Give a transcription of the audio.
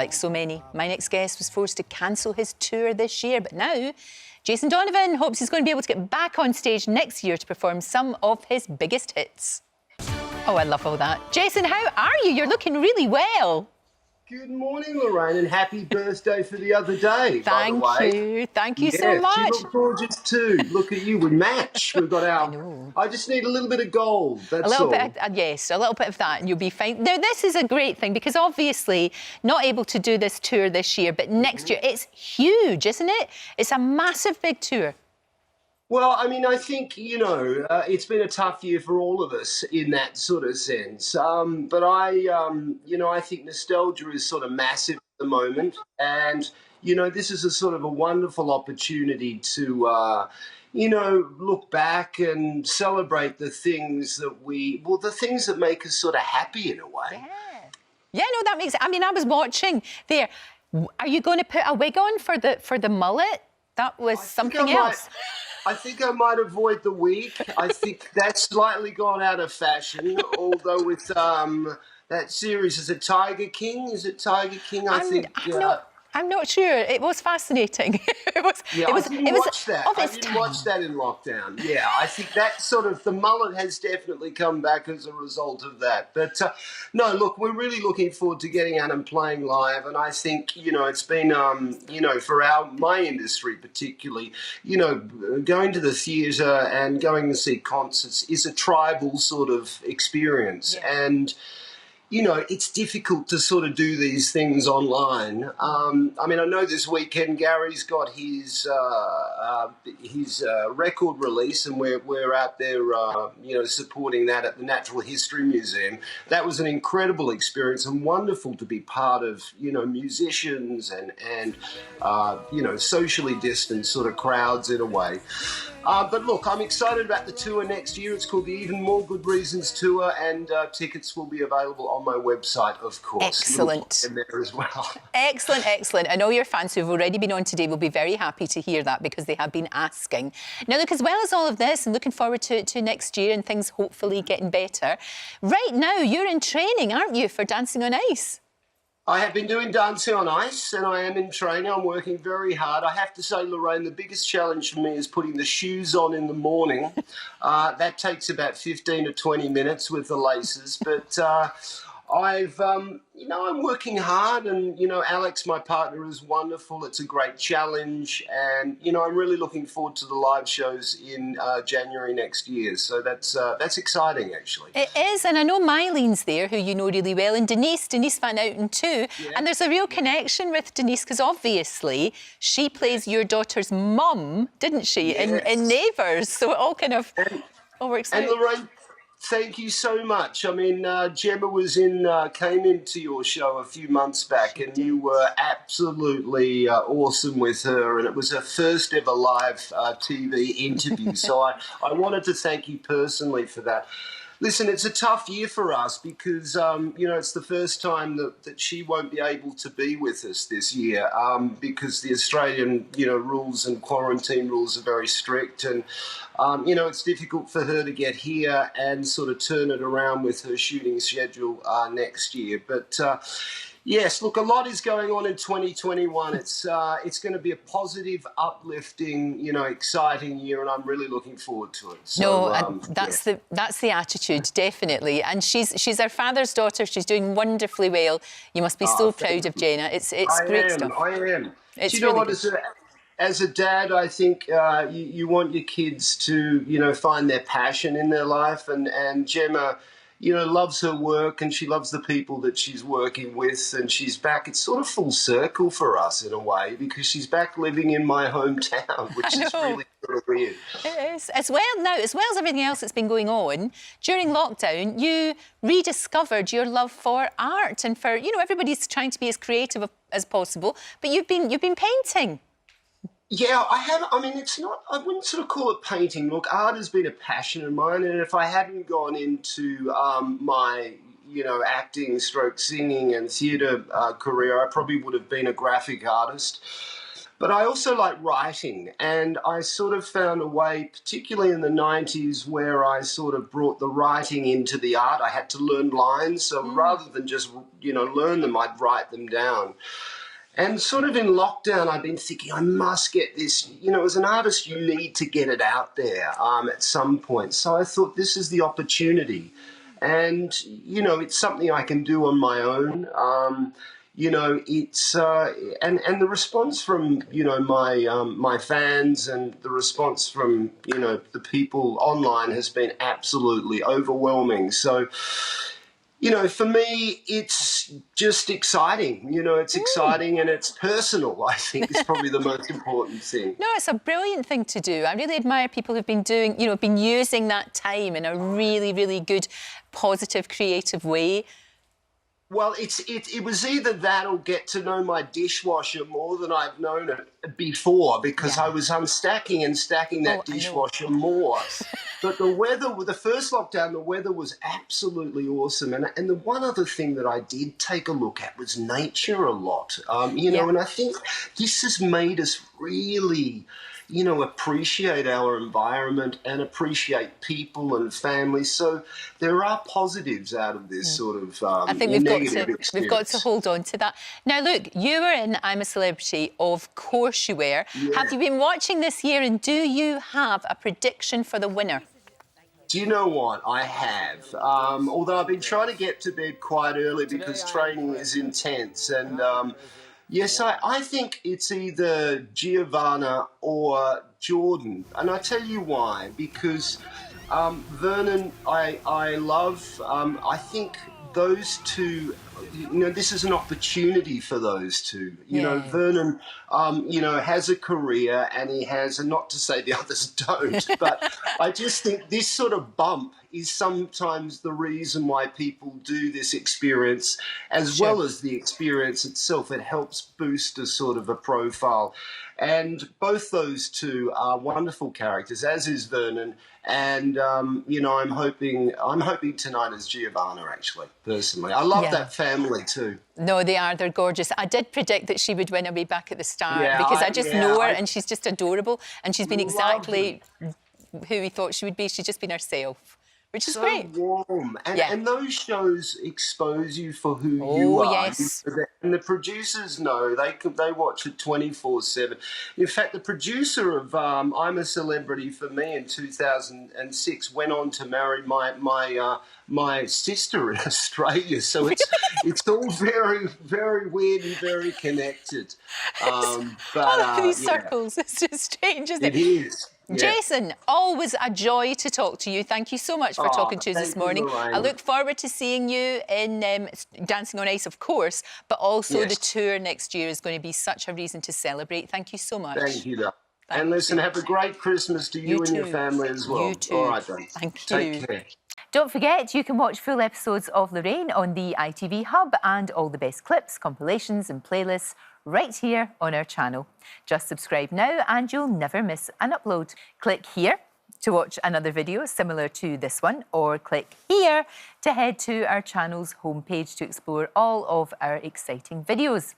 like so many. My next guest was forced to cancel his tour this year, but now Jason Donovan hopes he's going to be able to get back on stage next year to perform some of his biggest hits. Oh, I love all that. Jason, how are you? You're looking really well. Good morning, Lorraine, and happy birthday for the other day, by the way. Thank you. Thank you so much. You look gorgeous too. Look at you, we match. We've got our... I just need a little bit of gold, that's all. A little bit, yes, a little bit of that and you'll be fine. Now, this is a great thing because obviously not able to do this tour this year, but next year, it's huge, isn't it? It's a massive big tour. Well, I mean, I think, you know, it's been a tough year for all of us in that sort of sense. But you know, I think nostalgia is sort of massive at the moment. And, you know, this is a sort of a wonderful opportunity to, you know, look back and celebrate the things that the things that make us sort of happy in a way. Yeah. Yeah, no, that makes, I mean, I was watching there. Are you going to put a wig on for the mullet? That was something else. I think I might avoid the wig. I think that's slightly gone out of fashion. Although with that series, is it Tiger King? Is it Tiger King? I'm not sure. It was fascinating. I didn't watch that in lockdown. Yeah, I think that sort of, the mullet has definitely come back as a result of that. But no, look, we're really looking forward to getting out and playing live. And I think, you know, it's been, you know, for my industry particularly, you know, going to the theatre and going to see concerts is a tribal sort of experience. Yeah. And you know, it's difficult to sort of do these things online. I mean, I know this weekend Gary's got his record release, and we're out there, you know, supporting that at the Natural History Museum. That was an incredible experience and wonderful to be part of, you know, musicians and you know, socially distanced sort of crowds in a way. But look, I'm excited about the tour next year. It's called the Even More Good Reasons Tour, and tickets will be available on my website, of course. Excellent. In there as well. Excellent, excellent. I know your fans who've already been on today will be very happy to hear that because they have been asking. Now, look, as well as all of this and looking forward to next year and things hopefully getting better, right now you're in training, aren't you, for Dancing on Ice? I have been doing Dancing on Ice and I am in training. I'm working very hard. I have to say, Lorraine, the biggest challenge for me is putting the shoes on in the morning. That takes about 15 to 20 minutes with the laces. But you know, I'm working hard and, you know, Alex, my partner, is wonderful. It's a great challenge. And, you know, I'm really looking forward to the live shows in January next year. So that's exciting, actually. It is. And I know Mylene's there, who you know really well, and Denise Van Outen too. Yeah. And there's a real connection with Denise because obviously she plays your daughter's mum, didn't she, yes, in Neighbours. So it all kind of all works out. And Lorraine, thank you so much. I mean, Gemma came into your show a few months back, and you were absolutely awesome with her, and it was her first ever live TV interview. So I wanted to thank you personally for that. Listen, it's a tough year for us because, you know, it's the first time that she won't be able to be with us this year because the Australian, you know, rules and quarantine rules are very strict. And, you know, it's difficult for her to get here and sort of turn it around with her shooting schedule next year. But, yes, look, a lot is going on in 2021. It's going to be a positive, uplifting, you know, exciting year, and I'm really looking forward to it. So, that's the attitude, definitely. And she's her father's daughter. She's doing wonderfully well. You must be so proud of Jenna. It's great stuff. I am. It's Do you know really what? As a dad, I think you want your kids to, you know, find their passion in their life, and Gemma, you know, loves her work and she loves the people that she's working with, and she's back. It's sort of full circle for us in a way because she's back living in my hometown, which is really sort of weird. It is. As well as everything else that's been going on, during lockdown, you rediscovered your love for art and for, you know, everybody's trying to be as creative as possible, but you've been painting. Yeah, I have. I mean, it's not, I wouldn't sort of call it painting. Look, art has been a passion of mine, and if I hadn't gone into my, you know, acting, singing and theatre career, I probably would have been a graphic artist. But I also like writing, and I sort of found a way, particularly in the 90s, where I sort of brought the writing into the art. I had to learn lines, so rather than just, learn them, I'd write them down. And sort of in lockdown, I've been thinking, I must get this, as an artist, you need to get it out there at some point. So I thought this is the opportunity. And, it's something I can do on my own. It's and the response from my fans and the response from the people online has been absolutely overwhelming. So for me, it's just exciting. It's exciting and it's personal, I think, is probably the most important thing. No, it's a brilliant thing to do. I really admire people who've been doing, been using that time in a really, really good, positive, creative way. Well, it was either that or get to know my dishwasher more than I've known it before, because I was unstacking and stacking that dishwasher more. But the first lockdown, the weather was absolutely awesome. And the one other thing that I did take a look at was nature a lot. And I think this has made us really appreciate our environment and appreciate people and families. So there are positives out of this sort of I think we've got to hold on to that. Now, look, you were in I'm a Celebrity. Of course you were. Yeah. Have you been watching this year, and do you have a prediction for the winner? Do you know what? I have. Although I've been trying to get to bed quite early because training is intense. And yes, I think it's either Giovanna or Jordan. And I tell you why. Because Vernon, I love. I think those two, this is an opportunity for those two. Vernon, has a career, and he has, and not to say the others don't, but I just think this sort of bump is sometimes the reason why people do this experience, as well as the experience itself. It helps boost a sort of a profile. And both those two are wonderful characters, as is Vernon. And I'm hoping tonight is Giovanna, actually, personally. I love that family too. No, they're gorgeous. I did predict that she would win a wee back at the start, because I just know her, and she's just adorable, and she's been exactly who we thought she would be. She's just been herself, which is great. So warm. And those shows expose you for who you are. Yes. And the producers know. They watch it 24/7. In fact, the producer of I'm a Celebrity for me in 2006 went on to marry my sister in Australia. So it's all very, very weird and very connected. All of these circles. It's just strange, isn't it? It is. Yeah. Jason, always a joy to talk to you. Thank you so much for talking to us this morning. I look forward to seeing you in Dancing on Ice, of course, but also the tour next year is going to be such a reason to celebrate. Thank you so much. Thank you, Doc. And listen, have a great Christmas to you and your family as well. You too. All right, then. Thank you. Take care. Don't forget, you can watch full episodes of Lorraine on the ITV Hub, and all the best clips, compilations and playlists right here on our channel. Just subscribe now and you'll never miss an upload. Click here to watch another video similar to this one, or click here to head to our channel's homepage to explore all of our exciting videos.